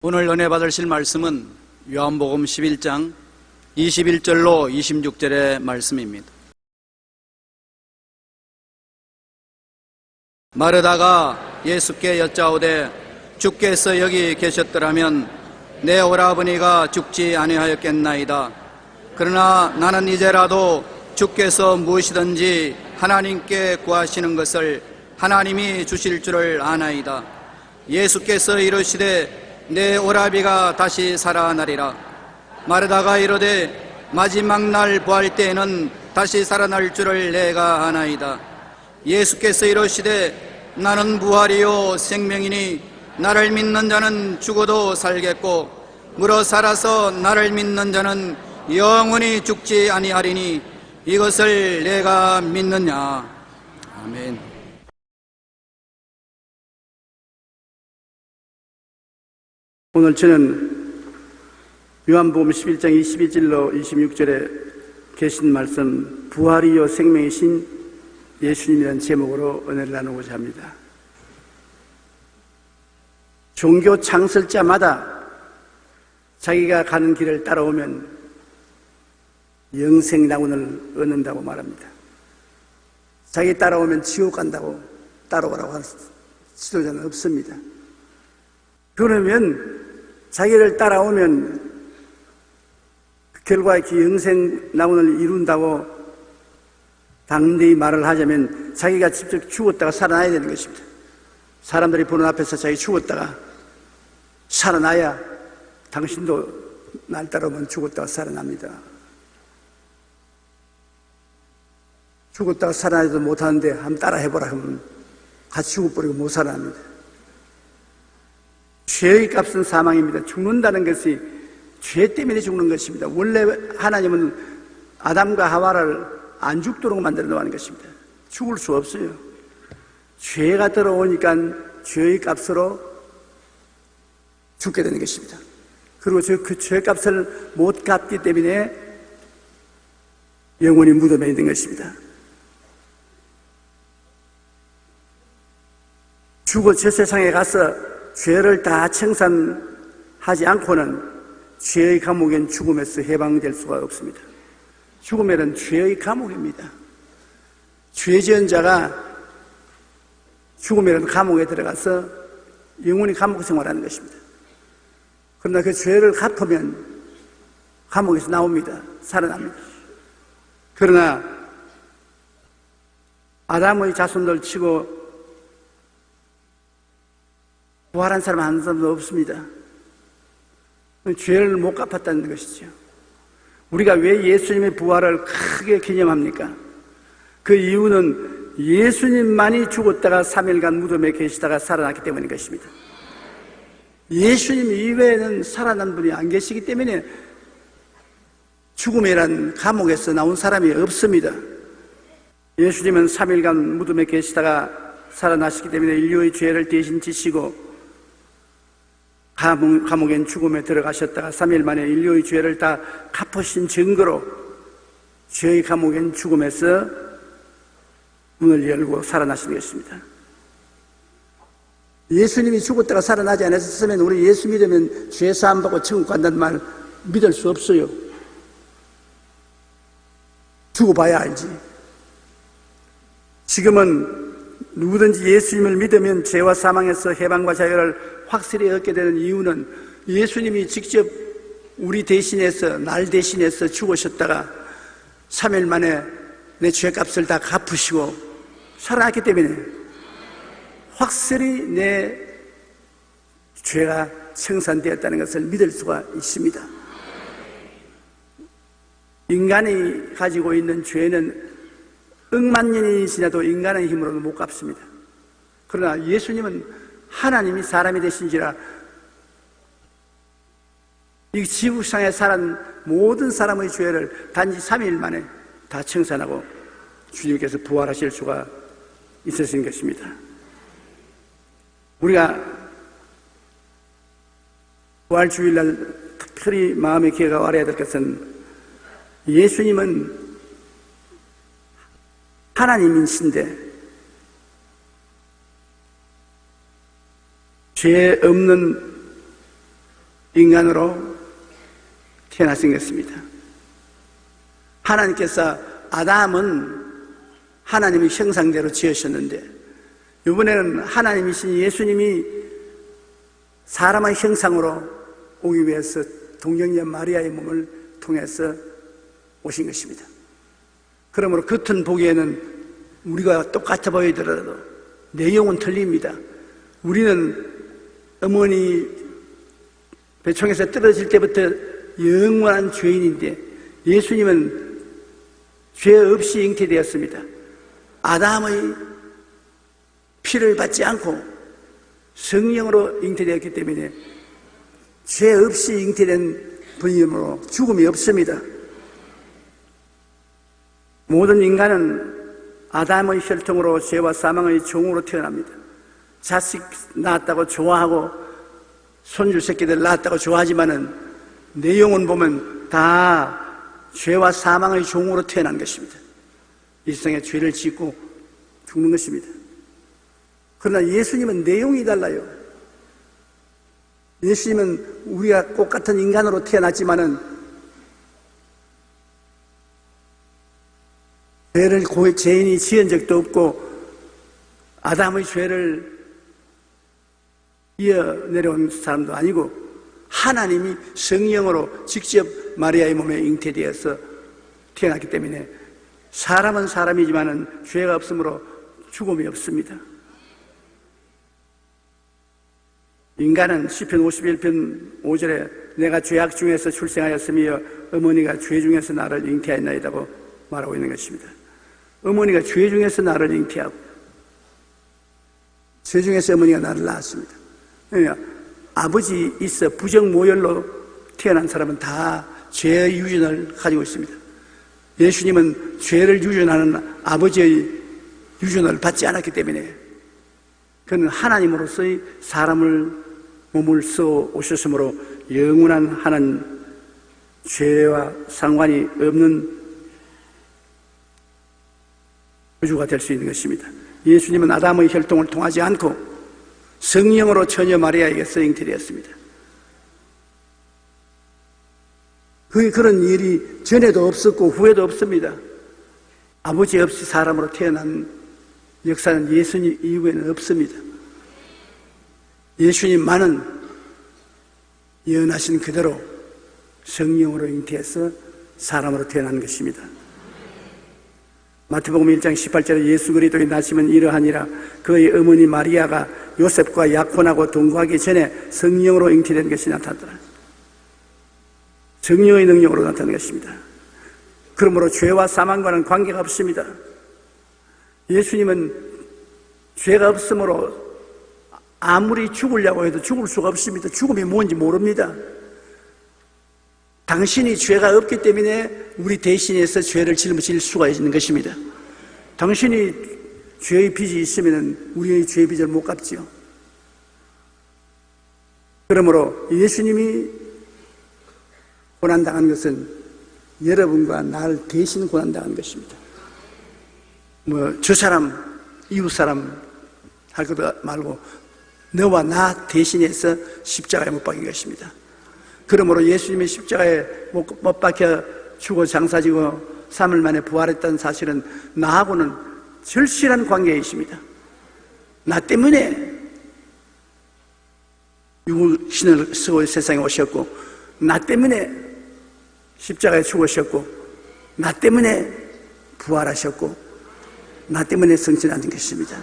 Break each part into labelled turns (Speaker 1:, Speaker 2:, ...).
Speaker 1: 오늘 은혜 받으실 말씀은 요한복음 11장 21절로 26절의 말씀입니다. 마르다가 예수께 여짜오되 주께서 여기 계셨더라면 내 오라버니가 죽지 아니하였겠나이다. 그러나 나는 이제라도 주께서 무엇이든지 하나님께 구하시는 것을 하나님이 주실 줄을 아나이다. 예수께서 이르시되 내 오라비가 다시 살아나리라. 마르다가 이르되 마지막 날 부활 때에는 다시 살아날 줄을 내가 아나이다. 예수께서 이르시되 나는 부활이요 생명이니 나를 믿는 자는 죽어도 살겠고 물어 살아서 나를 믿는 자는 영원히 죽지 아니하리니 이것을 내가 믿느냐. 아멘. 오늘 저는 요한복음 11장 22절로 26절에 계신 말씀 부활이요 생명이신 예수님이라는 제목으로 은혜를 나누고자 합니다. 종교 창설자마다 자기가 가는 길을 따라오면 영생낙원을 얻는다고 말합니다. 자기 따라오면 지옥 간다고 따라오라고 하는 지도자는 없습니다. 그러면 자기를 따라오면 결과의 그 영생낙원을 이룬다고 당대히 말을 하자면 자기가 직접 죽었다가 살아나야 되는 것입니다. 사람들이 보는 앞에서 자기 죽었다가 살아나야 당신도 날 따라오면 죽었다가 살아납니다. 죽었다가 살아나지도 못하는데 한번 따라 해보라 하면 같이 죽어버리고 못 살아납니다. 죄의 값은 사망입니다. 죽는다는 것이 죄 때문에 죽는 것입니다. 원래 하나님은 아담과 하와를 안 죽도록 만들어 놓은 것입니다. 죽을 수 없어요. 죄가 들어오니까 죄의 값으로 죽게 되는 것입니다. 그리고 그 죄의 값을 못 갚기 때문에 영원히 무덤에 있는 것입니다. 죽어 저 세상에 가서 죄를 다 청산하지 않고는 죄의 감옥엔 죽음에서 해방될 수가 없습니다. 죽음에는 죄의 감옥입니다. 죄 지은 자가 죽음이라는 감옥에 들어가서 영원히 감옥 생활하는 것입니다. 그러나 그 죄를 갚으면 감옥에서 나옵니다. 살아납니다. 그러나 아담의 자손들 치고 부활한 사람 한 사람도 없습니다. 죄를 못 갚았다는 것이죠. 우리가 왜 예수님의 부활을 크게 기념합니까? 그 이유는 예수님만이 죽었다가 3일간 무덤에 계시다가 살아났기 때문인 것입니다. 예수님 이외에는 살아난 분이 안 계시기 때문에 죽음이란 감옥에서 나온 사람이 없습니다. 예수님은 3일간 무덤에 계시다가 살아나시기 때문에 인류의 죄를 대신 지시고 감옥엔 죽음에 들어가셨다가 3일 만에 인류의 죄를 다 갚으신 증거로 죄의 감옥엔 죽음에서 문을 열고 살아나신 것입니다. 예수님이 죽었다가 살아나지 않았으면 우리 예수 믿으면 죄 사함 받고 천국 간다는 말 믿을 수 없어요. 죽어봐야 알지. 지금은 누구든지 예수님을 믿으면 죄와 사망에서 해방과 자유를 확실히 얻게 되는 이유는 예수님이 직접 우리 대신해서 날 대신해서 죽으셨다가 3일 만에 내 죄값을 다 갚으시고 살아났기 때문에 확실히 내 죄가 청산되었다는 것을 믿을 수가 있습니다. 인간이 가지고 있는 죄는 억만 년이 지나도 인간의 힘으로는 못 갚습니다. 그러나 예수님은 하나님이 사람이 되신지라 이 지구상에 살은 모든 사람의 죄를 단지 3일 만에 다 청산하고 주님께서 부활하실 수가 있으신 것입니다. 우리가 부활주일날 특별히 마음의 기회가 알아야 될 것은 예수님은 하나님이신데 죄 없는 인간으로 태어나신 것입니다. 하나님께서 아담은 하나님의 형상대로 지으셨는데 이번에는 하나님이신 예수님이 사람의 형상으로 오기 위해서 동정녀 마리아의 몸을 통해서 오신 것입니다. 그러므로 겉은 보기에는 우리가 똑같아 보이더라도 내용은 틀립니다. 우리는 어머니 배총에서 떨어질 때부터 영원한 죄인인데 예수님은 죄 없이 잉태되었습니다. 아담의 피를 받지 않고 성령으로 잉태되었기 때문에 죄 없이 잉태된 분이므로 죽음이 없습니다. 모든 인간은 아담의 혈통으로 죄와 사망의 종으로 태어납니다. 자식 낳았다고 좋아하고 손주 새끼들 낳았다고 좋아하지만은 내용은 보면 다 죄와 사망의 종으로 태어난 것입니다. 일생에 죄를 짓고 죽는 것입니다. 그러나 예수님은 내용이 달라요. 예수님은 우리가 똑같은 인간으로 태어났지만은 죄를 죄인이 지은 적도 없고 아담의 죄를 이어내려온 사람도 아니고 하나님이 성령으로 직접 마리아의 몸에 잉태되어서 태어났기 때문에 사람은 사람이지만은 죄가 없으므로 죽음이 없습니다. 인간은 시편 51편 5절에 내가 죄악 중에서 출생하였으며 어머니가 죄 중에서 나를 잉태하였나이다고 말하고 있는 것입니다. 어머니가 죄 중에서 나를 잉태하고 죄 중에서 어머니가 나를 낳았습니다. 그러니까 아버지 있어 부정모혈로 태어난 사람은 다 죄의 유전을 가지고 있습니다. 예수님은 죄를 유전하는 아버지의 유전을 받지 않았기 때문에 그는 하나님으로서의 사람을 몸을 써 오셨으므로 영원한 하나님 죄와 상관이 없는 구주가 될 수 있는 것입니다. 예수님은 아담의 혈통을 통하지 않고 성령으로 처녀 마리아에게서 잉태되었습니다. 그런 일이 전에도 없었고 후에도 없습니다. 아버지 없이 사람으로 태어난 역사는 예수님 이후에는 없습니다. 예수님만은 예언하신 그대로 성령으로 잉태해서 사람으로 태어난 것입니다. 마태복음 1장 18절에 예수 그리스도의 나심은 이러하니라 그의 어머니 마리아가 요셉과 약혼하고 동거하기 전에 성령으로 잉태된 것이 나타났더라. 성령의 능력으로 나타난 것입니다. 그러므로 죄와 사망과는 관계가 없습니다. 예수님은 죄가 없으므로 아무리 죽으려고 해도 죽을 수가 없습니다. 죽음이 뭔지 모릅니다. 당신이 죄가 없기 때문에 우리 대신해서 죄를 짊어질 수가 있는 것입니다. 당신이 죄의 빚이 있으면 우리의 죄의 빚을 못 갚지요. 그러므로 예수님이 고난당한 것은 여러분과 나를 대신 고난당한 것입니다. 저 사람, 이웃 사람 할 것도 말고 너와 나 대신해서 십자가에 못 박힌 것입니다. 그러므로 예수님이 십자가에 못 박혀 죽어 장사지고 3일 만에 부활했다는 사실은 나하고는 절실한 관계이십니다. 나 때문에 육신을 쓰고 세상에 오셨고 나 때문에 십자가에 죽으셨고 나 때문에 부활하셨고 나 때문에 승천하는 것입니다.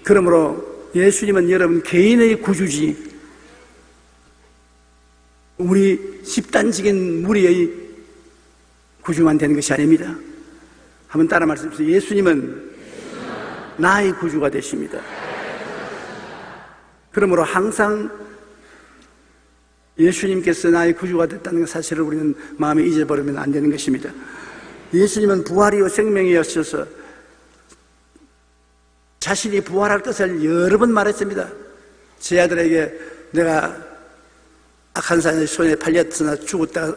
Speaker 1: 그러므로 예수님은 여러분 개인의 구주지 우리 집단적인 무리의 구주만 되는 것이 아닙니다. 한번 따라 말씀해주세요. 예수님은 나의 구주가 되십니다. 그러므로 항상 예수님께서 나의 구주가 됐다는 사실을 우리는 마음에 잊어버리면 안 되는 것입니다. 예수님은 부활이요 생명이었어서 자신이 부활할 것을 여러 번 말했습니다. 제 아들에게 내가 악한 사람의 손에 팔렸으나 죽었다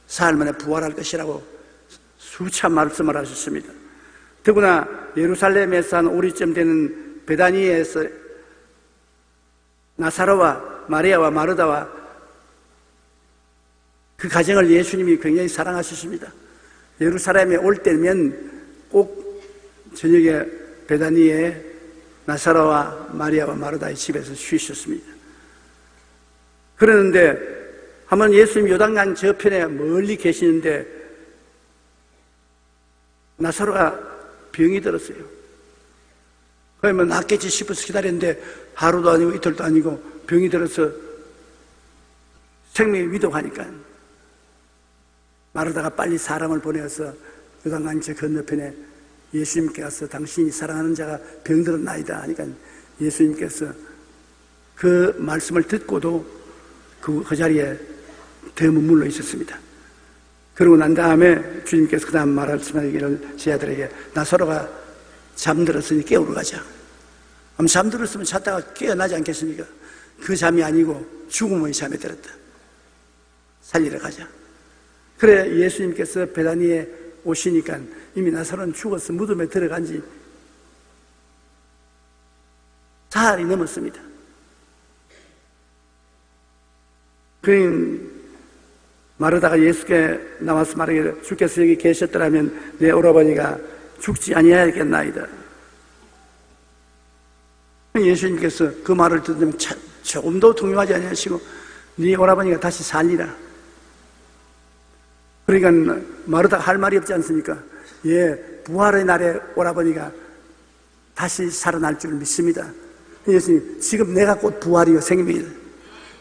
Speaker 1: 사흘 만에 부활할 것이라고 수참 말씀을 하셨습니다. 더구나 예루살렘에서 한 오리쯤 되는 베다니에서 나사로와 마리아와 마르다와 그 가정을 예수님이 굉장히 사랑하셨습니다. 예루살렘에 올 때면 꼭 저녁에 베다니에 나사로와 마리아와 마르다의 집에서 쉬셨습니다. 그러는데 한번 예수님 요단강 저편에 멀리 계시는데 나사로가 병이 들었어요. 그러면 낫겠지 싶어서 기다렸는데 하루도 아니고 이틀도 아니고 병이 들어서 생명이 위독하니까 마르다가 빨리 사람을 보내어서 요단강 저 건너편에 예수님께 가서 당신이 사랑하는 자가 병들었나이다 하니까 예수님께서 그 말씀을 듣고도 그 자리에 더 머물러 있었습니다. 그러고 난 다음에 주님께서 그 다음 말씀하기를 제 아들에게 나사로가 잠들었으니 깨우러 가자. 아마 잠들었으면 잤다가 깨어나지 않겠습니까? 그 잠이 아니고 죽음의 잠에 들었다. 살리러 가자. 그래 예수님께서 베다니에 오시니까 이미 나사로는 죽어서 무덤에 들어간 지 사흘이 넘었습니다. 그러니 마르다가 예수께 나와서 말하기를 주께서 여기 계셨더라면 내 오라버니가 죽지 아니하였겠나이다. 예수님께서 그 말을 듣으면 조금도 동요하지 아니하시고 네 오라버니가 다시 살리라. 그러니까 마르다가 할 말이 없지 않습니까? 예, 부활의 날에 오라버니가 다시 살아날 줄 믿습니다. 예수님, 지금 내가 곧 부활이요 생명이다.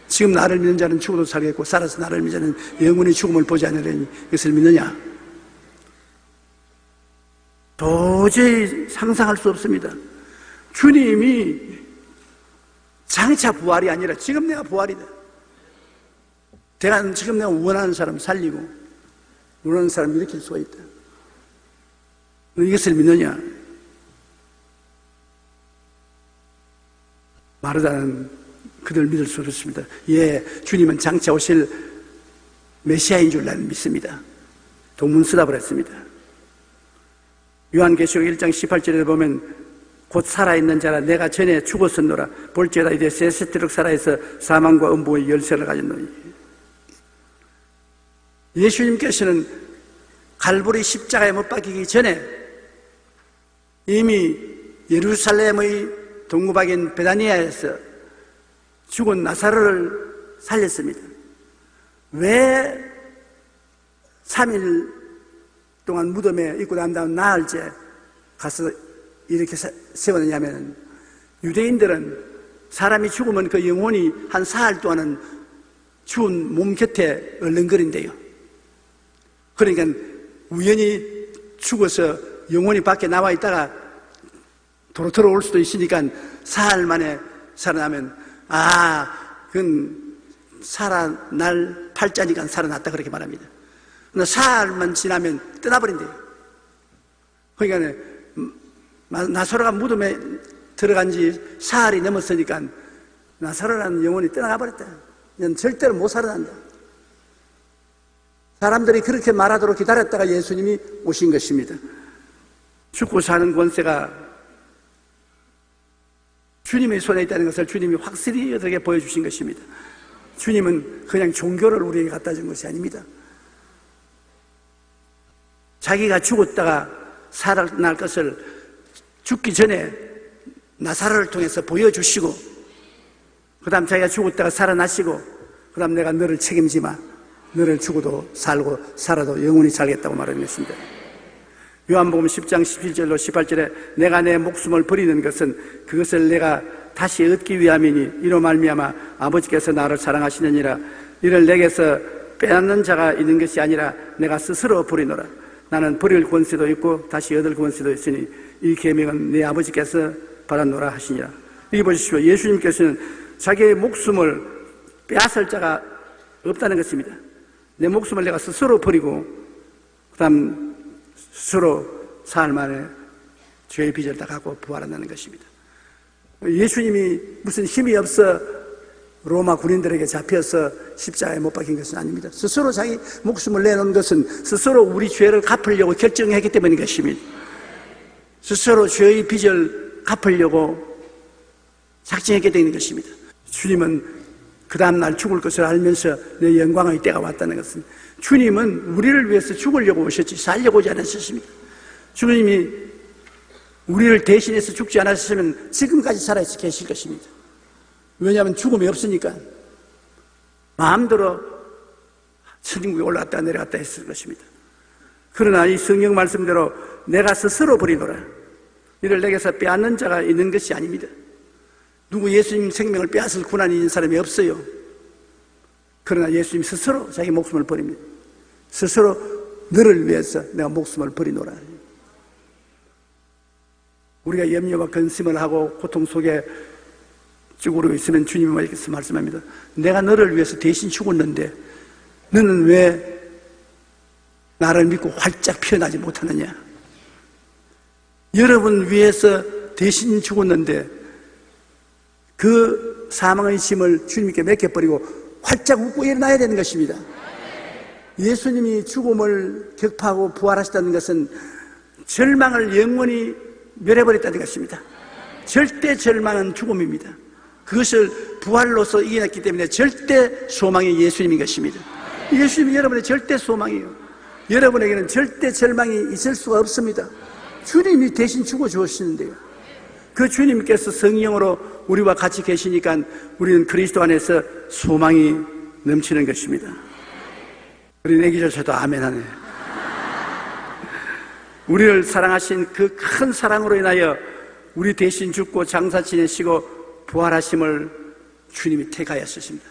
Speaker 1: 지금 나를 믿는 자는 죽어도 살겠고 살아서 나를 믿는 자는 영원히 죽음을 보지 않으려니 이것을 믿느냐? 도저히 상상할 수 없습니다. 주님이 장차 부활이 아니라 지금 내가 부활이다. 지금 내가 원하는 사람 살리고 원하는 사람 일으킬 수가 있다. 이것을 믿느냐? 마르다는 그들 믿을 수 없습니다. 예, 주님은 장차 오실 메시아인 줄 나는 믿습니다. 동문서답을 했습니다. 요한계시록 1장 18절에 보면 곧 살아있는 자라 내가 전에 죽었었노라 볼지어다 이제 세세토록 살아있어 사망과 음부의 열쇠를 가졌노니. 예수님께서는 갈보리 십자가에 못 박히기 전에 이미 예루살렘의 동구박인 베다니아에서 죽은 나사로를 살렸습니다. 왜 3일 동안 무덤에 있고 난 다음 나흘째 가서 이렇게 세웠느냐면 유대인들은 사람이 죽으면 그 영혼이 한 사흘 동안은 죽은 몸 곁에 얼렁거린대요. 그러니까 우연히 죽어서 영혼이 밖에 나와 있다가 도로 들어올 수도 있으니까 사흘 만에 살아나면 그건 살아날 팔자니까 살아났다 그렇게 말합니다. 그러나 사흘만 지나면 떠나버린대요. 그러니까 나사로가 무덤에 들어간 지 사흘이 넘었으니까 나사로라는 영혼이 떠나가 버렸다. 이건 절대로 못 살아난다. 사람들이 그렇게 말하도록 기다렸다가 예수님이 오신 것입니다. 죽고 사는 권세가 주님의 손에 있다는 것을 주님이 확실히 여러분에게 보여주신 것입니다. 주님은 그냥 종교를 우리에게 갖다 준 것이 아닙니다. 자기가 죽었다가 살아날 것을 죽기 전에 나사로를 통해서 보여주시고 그 다음 자기가 죽었다가 살아나시고 그 다음 내가 너를 책임지마. 너를 죽어도 살고 살아도 영원히 살겠다고 말했습니다. 요한복음 10장 17절로 18절에 내가 내 목숨을 버리는 것은 그것을 내가 다시 얻기 위함이니 이로 말미암아 아버지께서 나를 사랑하시느니라. 이를 내게서 빼앗는 자가 있는 것이 아니라 내가 스스로 버리노라. 나는 버릴 권세도 있고 다시 얻을 권세도 있으니 이 계명은 내 아버지께서 받았노라 하시니라. 여기 보십시오. 예수님께서는 자기의 목숨을 빼앗을 자가 없다는 것입니다. 내 목숨을 내가 스스로 버리고 그 다음 스스로 사흘 만에 죄의 빚을 다 갖고 부활한다는 것입니다. 예수님이 무슨 힘이 없어 로마 군인들에게 잡혀서 십자가에 못 박힌 것은 아닙니다. 스스로 자기 목숨을 내놓은 것은 스스로 우리 죄를 갚으려고 결정했기 때문인 것입니다. 스스로 죄의 빚을 갚으려고 작정했기 때문인 것입니다. 주님은 그 다음날 죽을 것을 알면서 내 영광의 때가 왔다는 것은, 주님은 우리를 위해서 죽으려고 오셨지 살려고 오지 않으셨습니다. 주님이 우리를 대신해서 죽지 않았으면 지금까지 살아있어 계실 것입니다. 왜냐하면 죽음이 없으니까 마음대로 천국에 올라갔다 내려갔다 했을 것입니다. 그러나 이 성경 말씀대로 내가 스스로 버리노라, 이를 내게서 빼앗는 자가 있는 것이 아닙니다. 누구 예수님 생명을 빼앗을 고난이 있는 사람이 없어요. 그러나 예수님 스스로 자기 목숨을 버립니다. 스스로 너를 위해서 내가 목숨을 버리노라. 우리가 염려와 근심을 하고 고통 속에 쭈그리고 있으면 주님이 이렇게 말씀합니다. 내가 너를 위해서 대신 죽었는데 너는 왜 나를 믿고 활짝 피어나지 못하느냐? 여러분 위해서 대신 죽었는데 그 사망의 짐을 주님께 맡겨버리고 활짝 웃고 일어나야 되는 것입니다. 예수님이 죽음을 격파하고 부활하셨다는 것은 절망을 영원히 멸해버렸다는 것입니다. 절대 절망은 죽음입니다. 그것을 부활로서 이겨냈기 때문에 절대 소망이 예수님인 것입니다. 예수님이 여러분의 절대 소망이에요. 여러분에게는 절대 절망이 있을 수가 없습니다. 주님이 대신 죽어주시는데요. 그 주님께서 성령으로 우리와 같이 계시니까 우리는 그리스도 안에서 소망이 넘치는 것입니다. 우리 애기조차도 아멘 하네. 우리를 사랑하신 그 큰 사랑으로 인하여 우리 대신 죽고 장사 지내시고 부활하심을 주님이 택하였으십니다.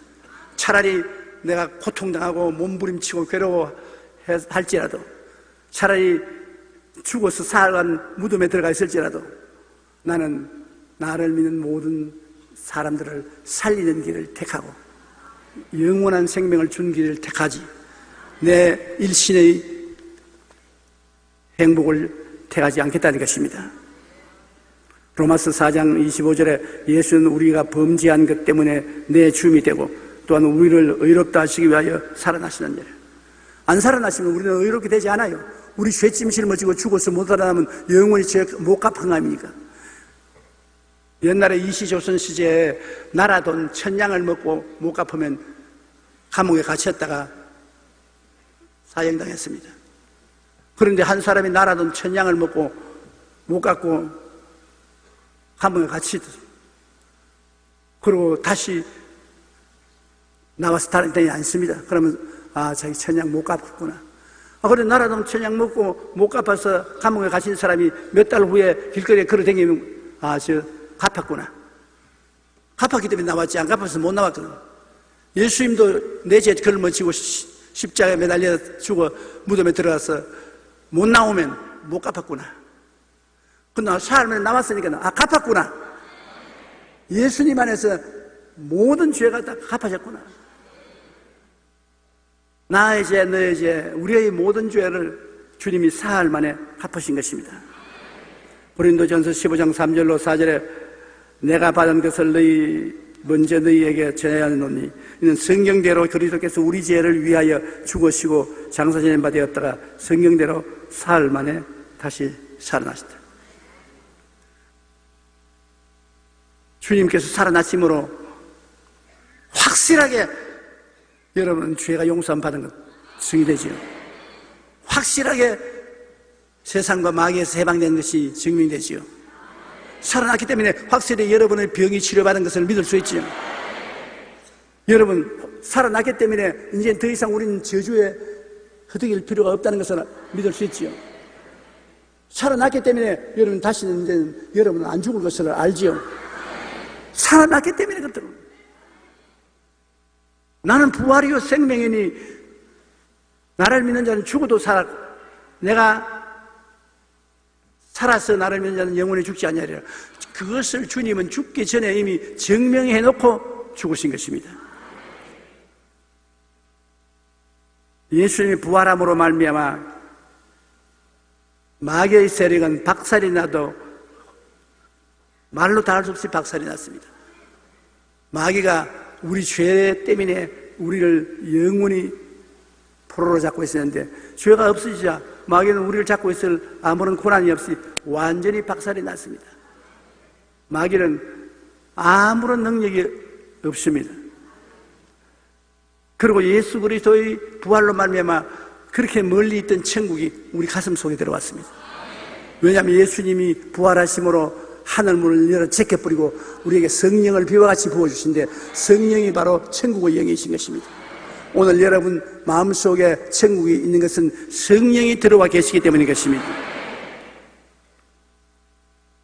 Speaker 1: 차라리 내가 고통당하고 몸부림치고 괴로워할지라도, 차라리 죽어서 사흘간 무덤에 들어가 있을지라도 나는 나를 믿는 모든 사람들을 살리는 길을 택하고 영원한 생명을 준 길을 택하지 내 일신의 행복을 택하지 않겠다는 것입니다. 로마서 4장 25절에 예수는 우리가 범죄한 것 때문에 내 주임이 되고 또한 우리를 의롭다 하시기 위하여 살아나시는 일. 안 살아나시면 우리는 의롭게 되지 않아요. 우리 죄짐 짊어지고 죽어서 못 살아나면 영원히 죄 못 갚은 아닙니까? 옛날에 이시조선 시대에 나라 돈 1000냥을 먹고 못 갚으면 감옥에 갇혔다가 사형당했습니다. 그런데 한 사람이 나라 돈 1000냥을 먹고 못 갚고 감옥에 갇히더라고요. 그리고 다시 나와서 다니지 않습니다. 그러면 자기 1000냥 못 갚았구나. 그래 나라 돈 1000냥 먹고 못 갚아서 감옥에 갇힌 사람이 몇 달 후에 길거리에 걸어다니면 갚았구나. 갚았기 때문에 나왔지 안 갚아서 못 나왔거든. 예수님도 내 죄 걸머지고 십자가에 매달려 죽어 무덤에 들어가서 못 나오면 못 갚았구나. 그러나 사흘 나왔으니까 갚았구나. 예수님 안에서 모든 죄가 다 갚아졌구나. 나의 죄, 너의 죄, 우리의 모든 죄를 주님이 사흘 만에 갚으신 것입니다. 고린도전서 15장 3절로 4절에 내가 받은 것을 먼저 너희에게 전하노니 이는 성경대로 그리스도께서 우리 죄를 위하여 죽으시고 장사 지낸 바 되었다가 성경대로 사흘 만에 다시 살아나셨다. 주님께서 살아나심으로 확실하게 여러분은 죄가 용서함 받은 것 증이되지요. 확실하게 세상과 마귀에서 해방된 것이 증명되지요. 살아났기 때문에 확실히 여러분의 병이 치료받은 것을 믿을 수 있지요. 여러분 살아났기 때문에 이제 더 이상 우리는 저주에 허덕일 필요가 없다는 것을 믿을 수 있지요. 살아났기 때문에 여러분 다시는 이제 여러분은 안 죽을 것을 알지요. 살아났기 때문에 그렇더라고요. 나는 부활이요 생명이니 나를 믿는 자는 죽어도 살아 내가 살아서 나를 믿는 자는 영원히 죽지 아니하리라. 그것을 주님은 죽기 전에 이미 증명해 놓고 죽으신 것입니다. 예수님이 부활함으로 말미암아 마귀의 세력은 박살이 나도 말로 다 할 수 없이 박살이 났습니다. 마귀가 우리 죄 때문에 우리를 영원히 포로로 잡고 있었는데 죄가 없으시자 마귀는 우리를 잡고 있을 아무런 고난이 없이 완전히 박살이 났습니다. 마귀는 아무런 능력이 없습니다. 그리고 예수 그리스도의 부활로 말미암아 그렇게 멀리 있던 천국이 우리 가슴 속에 들어왔습니다. 왜냐하면 예수님이 부활하심으로 하늘문을 열어 제껴버리고 우리에게 성령을 비와 같이 부어주신데, 성령이 바로 천국의 영이신 것입니다. 오늘 여러분 마음속에 천국이 있는 것은 성령이 들어와 계시기 때문인 것입니다.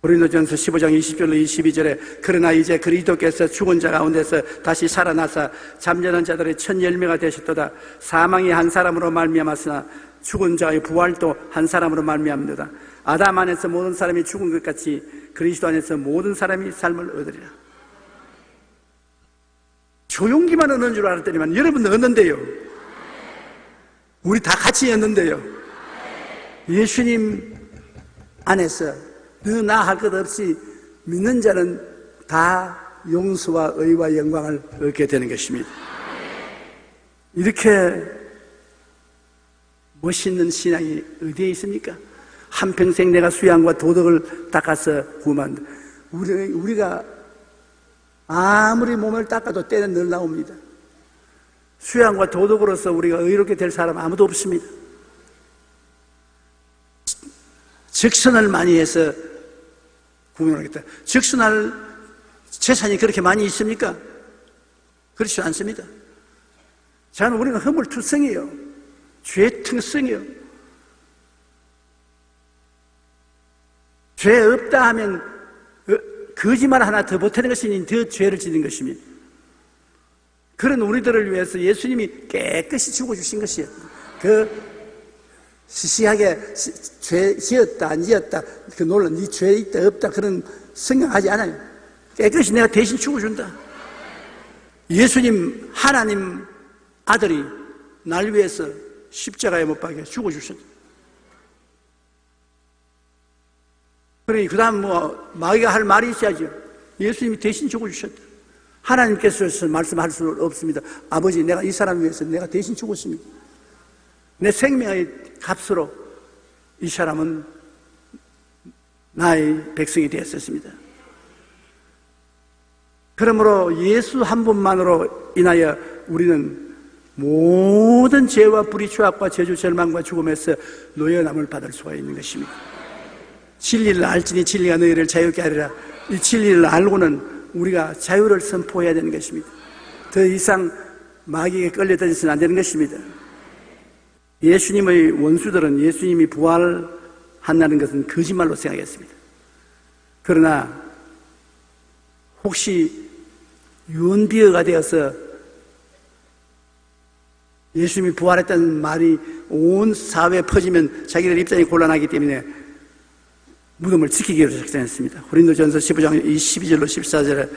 Speaker 1: 고린도전서 15장 20절로 22절에 그러나 이제 그리스도께서 죽은 자 가운데서 다시 살아나사 잠자는 자들의 첫 열매가 되셨도다. 사망이 한 사람으로 말미암았으나 죽은 자의 부활도 한 사람으로 말미암는도다. 아담 안에서 모든 사람이 죽은 것 같이 그리스도 안에서 모든 사람이 삶을 얻으리라. 조용기만 얻는 줄 알았더니만 여러분도 얻는데요. 우리 다 같이 얻는데요. 예수님 안에서 나 할 것 없이 믿는 자는 다 용서와 의와 영광을 얻게 되는 것입니다. 이렇게 멋있는 신앙이 어디에 있습니까? 한평생 내가 수양과 도덕을 닦아서 구만, 우리가 아무리 몸을 닦아도 때는 늘 나옵니다. 수양과 도덕으로서 우리가 의롭게 될 사람 아무도 없습니다. 적선을 많이 해서 구원하겠다. 적선할 재산이 그렇게 많이 있습니까? 그렇지 않습니다. 저는 우리는 허물투성이에요. 죄투성이에요. 죄 없다 하면 거짓말 하나 더 못하는 것이니 더 죄를 짓는 것입니다. 그런 우리들을 위해서 예수님이 깨끗이 죽어주신 것이에요. 시시하게 죄 지었다 안 지었다 그 논란, 네 죄 있다 없다 그런 생각하지 않아요. 깨끗이 내가 대신 죽어준다. 예수님 하나님 아들이 날 위해서 십자가에 못 박혀 죽어주셨다. 그러니 그 다음 마귀가 할 말이 있어야죠. 예수님이 대신 죽어주셨다. 하나님께서 말씀할 수 없습니다. 아버지, 내가 이 사람 위해서 내가 대신 죽었습니다. 내 생명의 값으로 이 사람은 나의 백성이 되었습니다. 그러므로 예수 한 분만으로 인하여 우리는 모든 죄와 불의, 추악과 저주, 절망과 죽음에서 노여남을 받을 수가 있는 것입니다. 진리를 알지니 진리가 너희를 자유케 하리라. 이 진리를 알고는 우리가 자유를 선포해야 되는 것입니다. 더 이상 마귀에게 끌려다니서는 안 되는 것입니다. 예수님의 원수들은 예수님이 부활한다는 것은 거짓말로 생각했습니다. 그러나 혹시 유언비어가 되어서 예수님이 부활했다는 말이 온 사회에 퍼지면 자기들 입장이 곤란하기 때문에 무덤을 지키기로 작정했습니다. 고린도전서 15장 22절로 14절에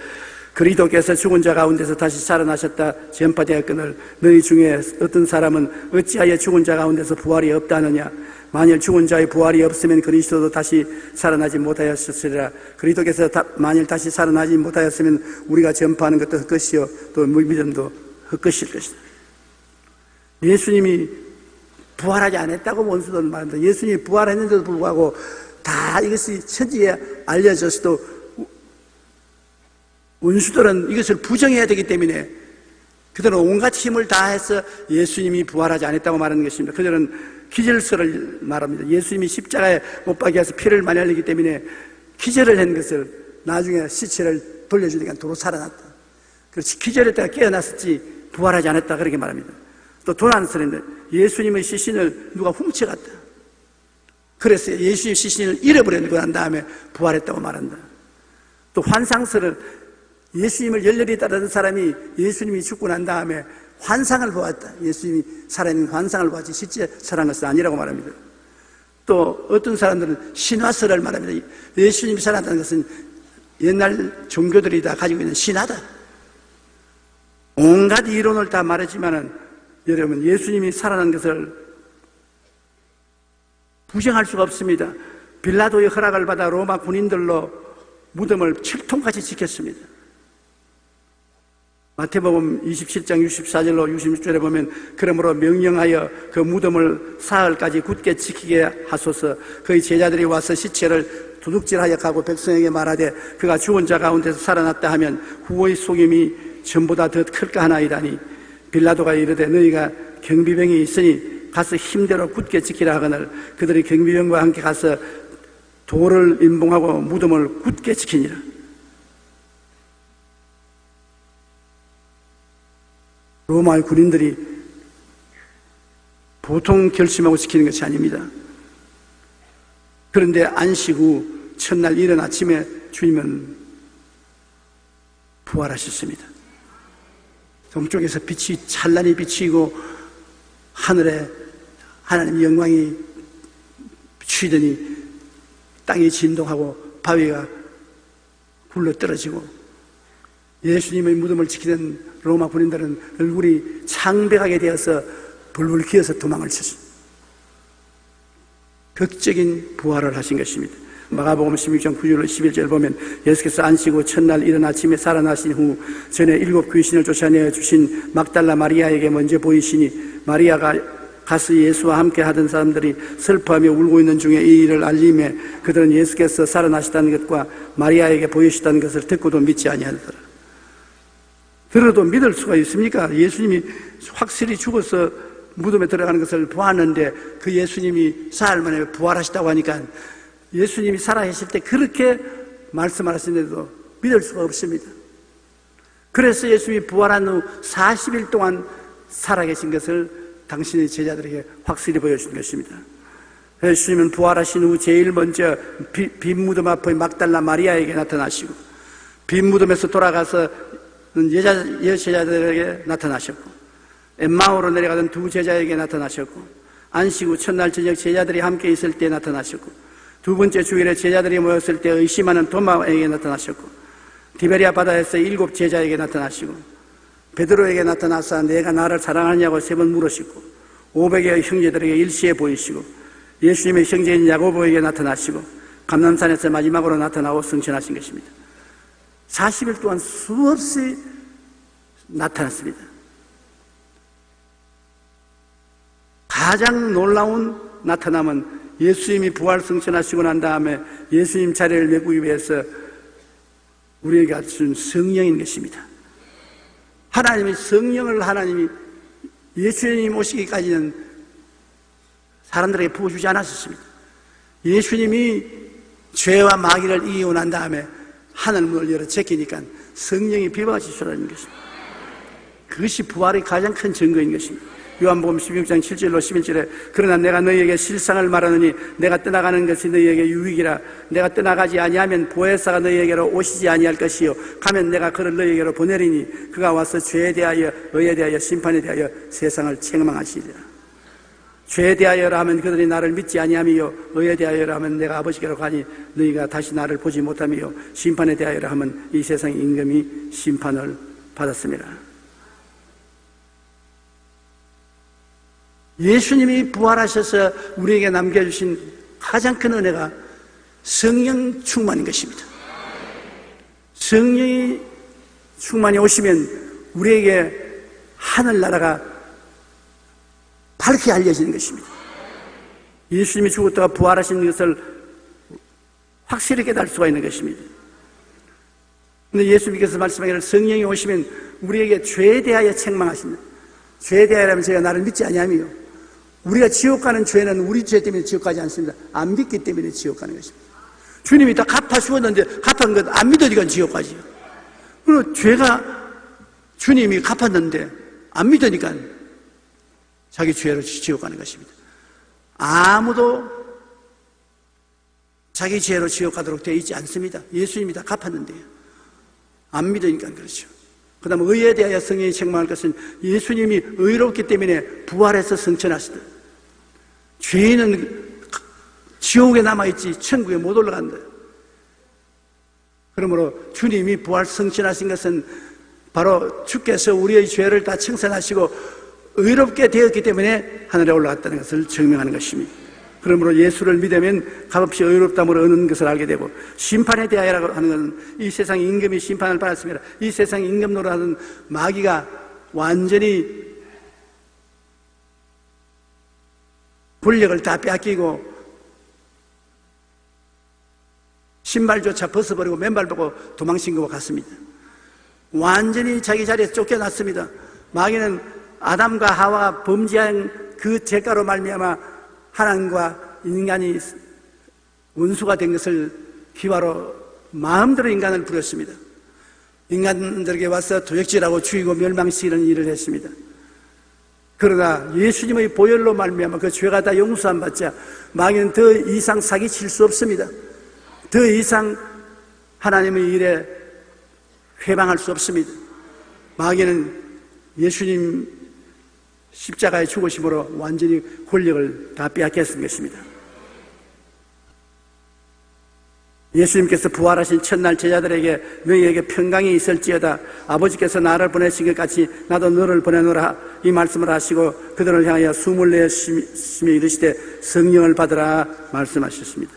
Speaker 1: 그리스도께서 죽은 자 가운데서 다시 살아나셨다 전파되었거늘 너희 중에 어떤 사람은 어찌하여 죽은 자 가운데서 부활이 없다 하느냐. 만일 죽은 자의 부활이 없으면 그리스도도 다시 살아나지 못하였으리라. 그리스도께서 만일 다시 살아나지 못하였으면 우리가 전파하는 것도 헛것이요 또 믿음도 헛것일 것이다. 예수님이 부활하지 않았다고 원수들은 말합니다. 예수님이 부활했는데도 불구하고 다 이것이 천지에 알려졌어도 원수들은 이것을 부정해야 되기 때문에 그들은 온갖 힘을 다해서 예수님이 부활하지 않았다고 말하는 것입니다. 그들은 기절설을 말합니다. 예수님이 십자가에 못 박혀서 피를 많이 흘리기 때문에 기절을 한 것을 나중에 시체를 돌려주니까 도로 살아났다. 그렇지, 기절했다가 깨어났었지 부활하지 않았다 그렇게 말합니다. 또 도난설인데 예수님의 시신을 누가 훔쳐갔다. 그래서 예수님의 시신을 잃어버리고 난 다음에 부활했다고 말한다. 또 환상설은 예수님을 열렬히 따르는 사람이 예수님이 죽고 난 다음에 환상을 보았다. 예수님이 살아있는 환상을 보았지 실제 살아난 것은 아니라고 말합니다. 또 어떤 사람들은 신화설을 말합니다. 예수님이 살아났다는 것은 옛날 종교들이 다 가지고 있는 신화다. 온갖 이론을 다 말했지만은 여러분, 예수님이 살아난 것을 부정할 수가 없습니다. 빌라도의 허락을 받아 로마 군인들로 무덤을 철통같이 지켰습니다. 마태복음 27장 64절로 66절에 보면 그러므로 명령하여 그 무덤을 사흘까지 굳게 지키게 하소서. 그의 제자들이 와서 시체를 도둑질하여 가고 백성에게 말하되 그가 죽은 자 가운데서 살아났다 하면 후의 속임이 전보다 더 클까 하나이다니 빌라도가 이르되 너희가 경비병이 있으니 가서 힘대로 굳게 지키라 하거늘 그들이 경비병과 함께 가서 돌을 임봉하고 무덤을 굳게 지키니라. 로마의 군인들이 보통 결심하고 지키는 것이 아닙니다. 그런데 안식 후 첫날 이른 아침에 주님은 부활하셨습니다. 동쪽에서 빛이 찬란히 비치고 하늘에 하나님의 영광이 비치더니 땅이 진동하고 바위가 굴러 떨어지고 예수님의 무덤을 지키던 로마 군인들은 얼굴이 창백하게 되어서 불불 기어서 도망을 쳤습니다. 극적인 부활을 하신 것입니다. 마가복음 16장 9절 11절 보면 예수께서 안식후 첫날 이른 아침에 살아나신 후 전에 7 귀신을 쫓아내어 주신 막달라 마리아에게 먼저 보이시니 마리아가 가서 예수와 함께 하던 사람들이 슬퍼하며 울고 있는 중에 이 일을 알림해 그들은 예수께서 살아나시다는 것과 마리아에게 보이시다는 것을 듣고도 믿지 아니하더라. 들어도 믿을 수가 있습니까? 예수님이 확실히 죽어서 무덤에 들어가는 것을 보았는데 그 예수님이 사흘 만에 부활하셨다고 하니까 예수님이 살아계실 때 그렇게 말씀하시는데도 믿을 수가 없습니다. 그래서 예수님이 부활한 후 40일 동안 살아계신 것을 당신의 제자들에게 확실히 보여준 것입니다. 예수님은 부활하신 후 제일 먼저 빈 무덤 앞의 막달라 마리아에게 나타나시고 빈 무덤에서 돌아가서 여제자들에게 나타나셨고 엠마오로 내려가던 2 제자에게 나타나셨고 안식 후 첫날 저녁 제자들이 함께 있을 때 나타나셨고 2번째 주일에 제자들이 모였을 때 의심하는 도마에게 나타나셨고 디베리아 바다에서 7 제자에게 나타나시고 베드로에게 나타나서 내가 나를 사랑하냐고 3번 물으시고 500여 형제들에게 일시에 보이시고 예수님의 형제인 야고보에게 나타나시고 감람산에서 마지막으로 나타나고 승천하신 것입니다. 40일 동안 수없이 나타났습니다. 가장 놀라운 나타남은 예수님이 부활 승천하시고 난 다음에 예수님 자리를 메꾸기 위해서 우리에게 준 성령인 것입니다. 하나님이 성령을 예수님 오시기까지는 사람들에게 부어주지 않았습니다. 예수님이 죄와 마귀를 이기고 난 다음에 하늘문을 열어 제끼니까 성령이 비박하시라는 것입니다. 그것이 부활의 가장 큰 증거인 것입니다. 요한복음 16장 7절로 11절에 그러나 내가 너희에게 실상을 말하느니 내가 떠나가는 것이 너희에게 유익이라 내가 떠나가지 아니하면 보혜사가 너희에게로 오시지 아니할 것이요 가면 내가 그를 너희에게로 보내리니 그가 와서 죄에 대하여 의에 대하여 심판에 대하여 세상을 책망하시리라. 죄에 대하여라 하면 그들이 나를 믿지 아니하며 의에 대하여라 하면 내가 아버지께로 가니 너희가 다시 나를 보지 못하며 심판에 대하여라 하면 이 세상의 임금이 심판을 받았습니다. 예수님이 부활하셔서 우리에게 남겨주신 가장 큰 은혜가 성령 충만인 것입니다. 성령이 충만히 오시면 우리에게 하늘나라가 밝게 알려지는 것입니다. 예수님이 죽었다가 부활하신 것을 확실히 깨달을 수가 있는 것입니다. 그런데 예수님께서 말씀하기를 성령이 오시면 우리에게 죄에 대하여 책망하신다. 죄에 대하여라면 제가 나를 믿지 아니하며 우리가 지옥 가는 죄는 우리 죄 때문에 지옥 가지 않습니다. 안 믿기 때문에 지옥 가는 것입니다. 주님이 다 갚아 주었는데 갚은 것 안 믿으니까 지옥 가지요. 그리고 죄가 주님이 갚았는데 안 믿으니까 자기 죄로 지옥 가는 것입니다. 아무도 자기 죄로 지옥 가도록 되어 있지 않습니다. 예수님이 다 갚았는데요. 안 믿으니까 그렇죠. 그 다음에 의에 대하여 성령이 책망할 것은 예수님이 의롭기 때문에 부활해서 승천하시다. 죄인은 지옥에 남아있지 천국에 못 올라간다. 그러므로 주님이 부활 승천하신 것은 바로 주께서 우리의 죄를 다 청산하시고 의롭게 되었기 때문에 하늘에 올라갔다는 것을 증명하는 것입니다. 그러므로 예수를 믿으면 값없이 의롭다함을 얻는 것을 알게 되고 심판에 대하여라고 하는 것은 이 세상 임금이 심판을 받았습니다. 이 세상 임금 노릇하는 마귀가 완전히 권력을 다 빼앗기고 신발조차 벗어버리고 맨발 보고 도망친 것과 같습니다. 완전히 자기 자리에서 쫓겨났습니다. 마귀는 아담과 하와가 범죄한 그 죄가로 말미암아 하나님과 인간이 원수가 된 것을 기화로 마음대로 인간을 부렸습니다. 인간들에게 와서 도적질하고 죽이고 멸망시키는 일을 했습니다. 그러나 예수님의 보혈로 말미암아 그 죄가 다 용서함 받자 마귀는 더 이상 사기칠 수 없습니다. 더 이상 하나님의 일에 회방할 수 없습니다. 마귀는 예수님 십자가의 죽으심으로 완전히 권력을 다 빼앗겼던 것입니다. 예수님께서 부활하신 첫날 제자들에게 너희에게 평강이 있을지어다 아버지께서 나를 보내신 것 같이 나도 너를 보내노라 이 말씀을 하시고 그들을 향하여 숨을 내쉬며 이르시되 성령을 받으라 말씀하셨습니다.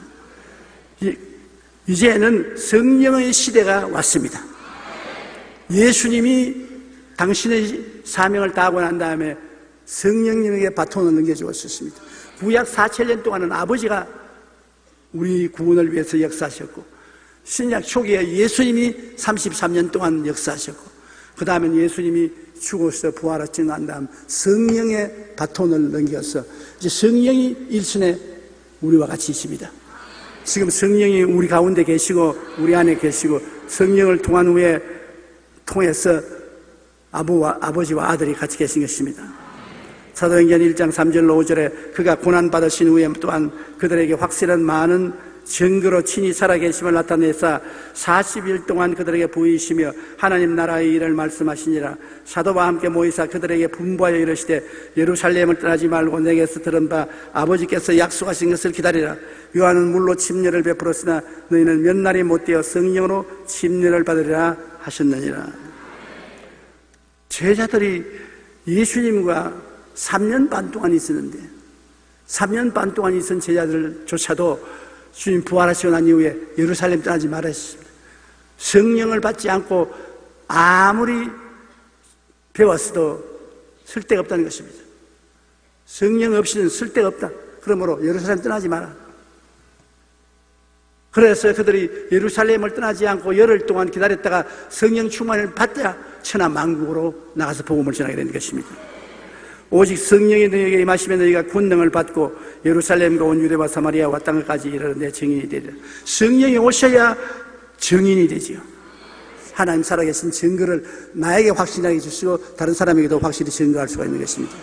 Speaker 1: 이제는 성령의 시대가 왔습니다. 예수님이 당신의 사명을 다하고 난 다음에 성령님에게 바톤을 넘겨주었습니다. 구약 4,000년 동안은 아버지가 우리 구원을 위해서 역사하셨고 신약 초기에 예수님이 33년 동안 역사하셨고 그 다음엔 예수님이 죽어서 부활하시고 난 다음 성령의 바톤을 넘겨서 이제 성령이 일순에 우리와 같이 있습니다. 지금 성령이 우리 가운데 계시고 우리 안에 계시고 성령을 통해서 아버지와 아들이 같이 계신 것입니다. 사도행전 1장 3절로 5절에 그가 고난받으신 후에 또한 그들에게 확실한 많은 증거로 친히 살아계심을 나타내사 40일 동안 그들에게 보이시며 하나님 나라의 일을 말씀하시니라. 사도와 함께 모이사 그들에게 분부하여 이르시되 예루살렘을 떠나지 말고 내게서 들은 바 아버지께서 약속하신 것을 기다리라. 요한은 물로 침례를 베풀었으나 너희는 몇 날이 못되어 성령으로 침례를 받으리라 하셨느니라. 제자들이 예수님과 3년 반 동안 있었는데 3년 반 동안 있은 제자들조차도 주님 부활하시고 난 이후에 예루살렘 떠나지 말았습니다. 성령을 받지 않고 아무리 배웠어도 쓸데가 없다는 것입니다. 성령 없이는 쓸데가 없다. 그러므로 예루살렘 떠나지 마라. 그래서 그들이 예루살렘을 떠나지 않고 열흘 동안 기다렸다가 성령 충만을 받자 천하만국으로 나가서 복음을 전하게 된 것입니다. 오직 성령이 너희에게 임하시면 너희가 권능을 받고 예루살렘과 온 유대와 사마리아와 땅까지 이르러 내 증인이 되리라. 성령이 오셔야 증인이 되지요. 하나님 살아계신 증거를 나에게 확신하게 주시고 다른 사람에게도 확실히 증거할 수가 있는 것입니다.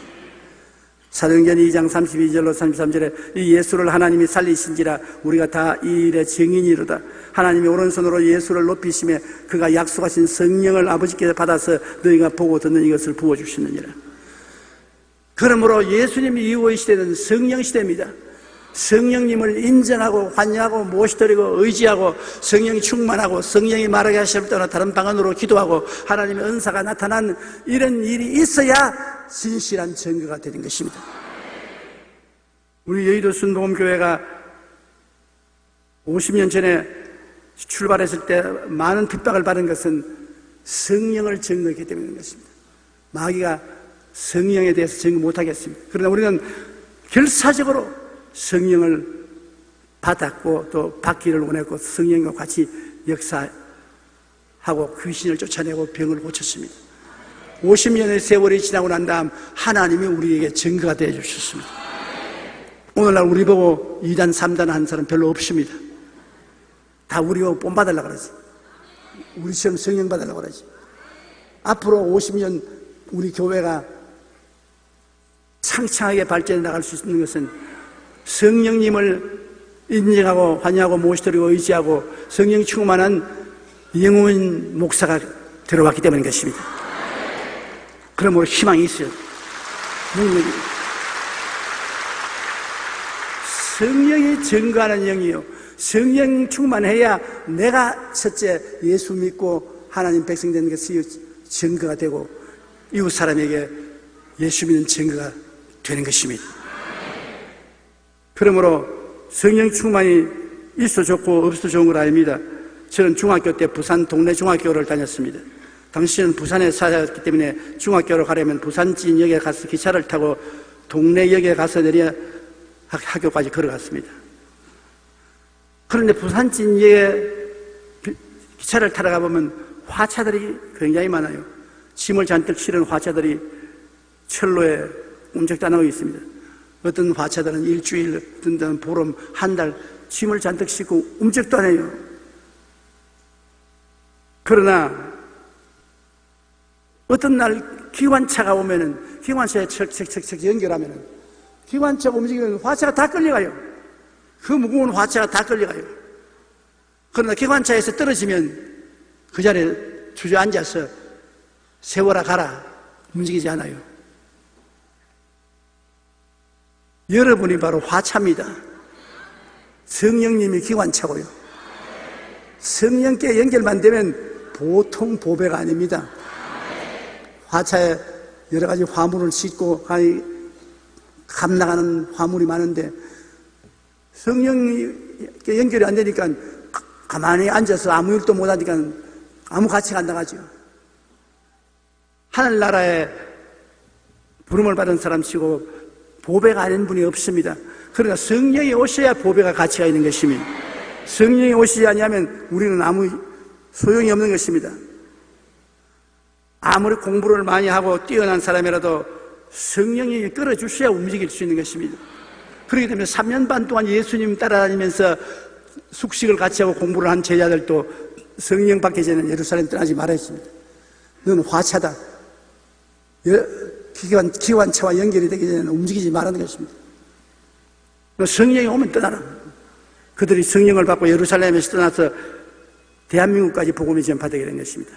Speaker 1: 사도행전 2장 32절로 33절에 이 예수를 하나님이 살리신지라 우리가 다 이 일의 증인이로다. 하나님이 오른손으로 예수를 높이시며 그가 약속하신 성령을 아버지께서 받아서 너희가 보고 듣는 이것을 부어주시느니라. 그러므로 예수님 이후의 시대는 성령 시대입니다. 성령님을 인정하고 환영하고 모시드리고 의지하고 성령이 충만하고 성령이 말하게 하실 때나 다른 방언으로 기도하고 하나님의 은사가 나타난 이런 일이 있어야 진실한 증거가 되는 것입니다. 우리 여의도 순복음교회가 50년 전에 출발했을 때 많은 핍박을 받은 것은 성령을 증거했기 때문인 것입니다. 마귀가 성령에 대해서 증거 못하겠습니다. 그러나 우리는 결사적으로 성령을 받았고 또 받기를 원했고 성령과 같이 역사하고 귀신을 쫓아내고 병을 고쳤습니다. 50년의 세월이 지나고 난 다음 하나님이 우리에게 증거가 되어 주셨습니다. 오늘날 우리 보고 2단 3단 한 사람 별로 없습니다. 다 우리 보고 본받으려고 그러지. 우리처럼 성령 받으려고 그러지. 앞으로 50년 우리 교회가 창창하게 발전해 나갈 수 있는 것은 성령님을 인정하고 환영하고 모시드리고 의지하고 성령 충만한 영혼 목사가 들어왔기 때문인 것입니다. 그러므로 희망이 있어요. 성령이 증거하는 영이요. 성령 충만해야 내가 첫째 예수 믿고 하나님 백성 되는 것이 증거가 되고 이웃 사람에게 예수 믿는 증거가 되는 것입니다. 그러므로 성령 충만이 있어 좋고 없어 좋은 걸 아닙니다. 저는 중학교 때 부산 동네 중학교를 다녔습니다. 당시는 부산에 살았기 때문에 중학교로 가려면 부산진역에 가서 기차를 타고 동네역에 가서 내려 학교까지 걸어갔습니다. 그런데 부산진역에 기차를 타러 가보면 화차들이 굉장히 많아요. 짐을 잔뜩 실은 화차들이 철로에 움직다나고 있습니다. 어떤 화차들은 일주일, 어떤 데는 보름, 한 달 짐을 잔뜩 싣고 움직도 안 해요. 그러나 어떤 날 기관차가 오면은, 기관차에 척척척척 연결하면은 기관차가 움직이면 화차가 다 끌려가요. 그 무거운 화차가 다 끌려가요. 그러나 기관차에서 떨어지면 그 자리에 주저앉아서 세워라 가라 움직이지 않아요. 여러분이 바로 화차입니다. 성령님이 기관차고요. 성령께 연결만 되면 보통 보배가 아닙니다. 화차에 여러 가지 화물을 싣고 감나가는 화물이 많은데 성령께 연결이 안 되니까 가만히 앉아서 아무 일도 못하니까 아무 가치가 안 나가죠. 하늘나라에 부름을 받은 사람치고 보배가 아닌 분이 없습니다. 그러나 성령이 오셔야 보배가 가치가 있는 것입니다. 성령이 오시지 아니하면 우리는 아무 소용이 없는 것입니다. 아무리 공부를 많이 하고 뛰어난 사람이라도 성령이 끌어주셔야 움직일 수 있는 것입니다. 그렇기 때문에 3년 반 동안 예수님 따라다니면서 숙식을 같이 하고 공부를 한 제자들도 성령 받기 전에는 예루살렘 떠나지 말아야 했습니다. 너는 화차다. 기관차와 연결이 되기 전에는 움직이지 말라는 것입니다. 성령이 오면 떠나라. 그들이 성령을 받고 예루살렘에서 떠나서 대한민국까지 복음이 전파되게 된 것입니다.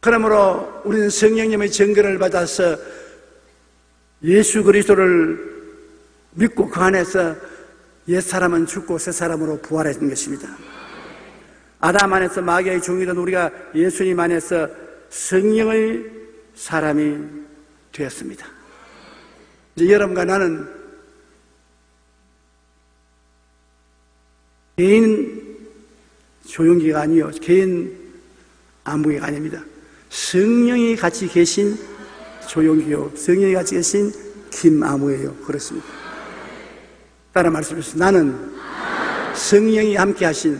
Speaker 1: 그러므로 우리는 성령님의 증거를 받아서 예수 그리스도를 믿고 그 안에서 옛사람은 죽고 새사람으로 부활했던 것입니다. 아담 안에서 마귀의 종이던 우리가 예수님 안에서 성령의 사람이 되었습니다. 이제 여러분과 나는 개인 조용기가 아니요, 개인 안무기가 아닙니다. 성령이 같이 계신 조용기요, 성령이 같이 계신 김아무예요. 그렇습니다. 따라 말씀하세요. 나는 성령이 함께 하신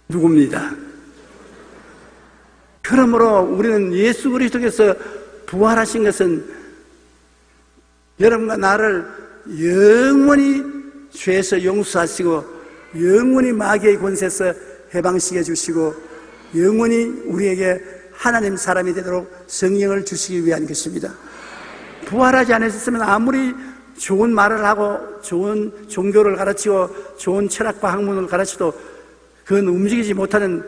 Speaker 1: 누굽니다. 그러므로 우리는 예수 그리스도께서 부활하신 것은 여러분과 나를 영원히 죄에서 용서하시고 영원히 마귀의 권세에서 해방시켜 주시고 영원히 우리에게 하나님 사람이 되도록 성령을 주시기 위한 것입니다. 부활하지 않았으면 아무리 좋은 말을 하고 좋은 종교를 가르치고 좋은 철학과 학문을 가르쳐도 그건 움직이지 못하는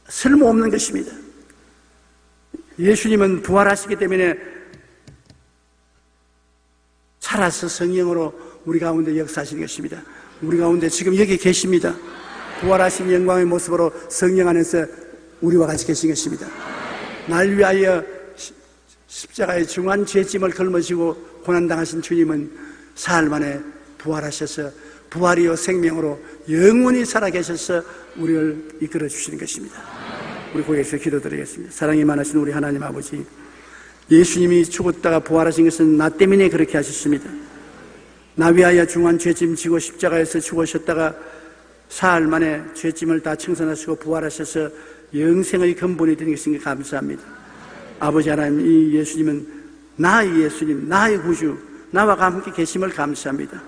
Speaker 1: 쓸모없는 것입니다. 예수님은 부활하시기 때문에 살아서 성령으로 우리 가운데 역사하시는 것입니다. 우리 가운데 지금 여기 계십니다. 부활하신 영광의 모습으로 성령 안에서 우리와 같이 계신 것입니다. 날 위하여 십자가의 중한 죄짐을 걸머지고 고난당하신 주님은 사흘 만에 부활하셔서 부활이요 생명으로 영원히 살아계셔서 우리를 이끌어 주시는 것입니다. 우리 고개에서 기도드리겠습니다. 사랑이 많으신 우리 하나님 아버지, 예수님이 죽었다가 부활하신 것은 나 때문에 그렇게 하셨습니다. 나 위하여 중한 죄짐 지고 십자가에서 죽으셨다가 사흘 만에 죄짐을 다 청산하시고 부활하셔서 영생의 근본이 되는 것인 게 감사합니다. 아버지 하나님, 이 예수님은 나의 예수님, 나의 구주, 나와 함께 계심을 감사합니다.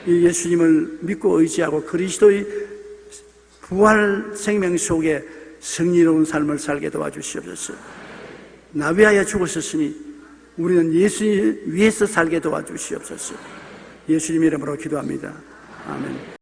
Speaker 1: 이 예수님을 믿고 의지하고 그리스도의 부활 생명 속에 승리로운 삶을 살게 도와주시옵소서. 나 위하여 죽으셨으니 우리는 예수님 위해서 살게 도와주시옵소서. 예수님 이름으로 기도합니다. 아멘.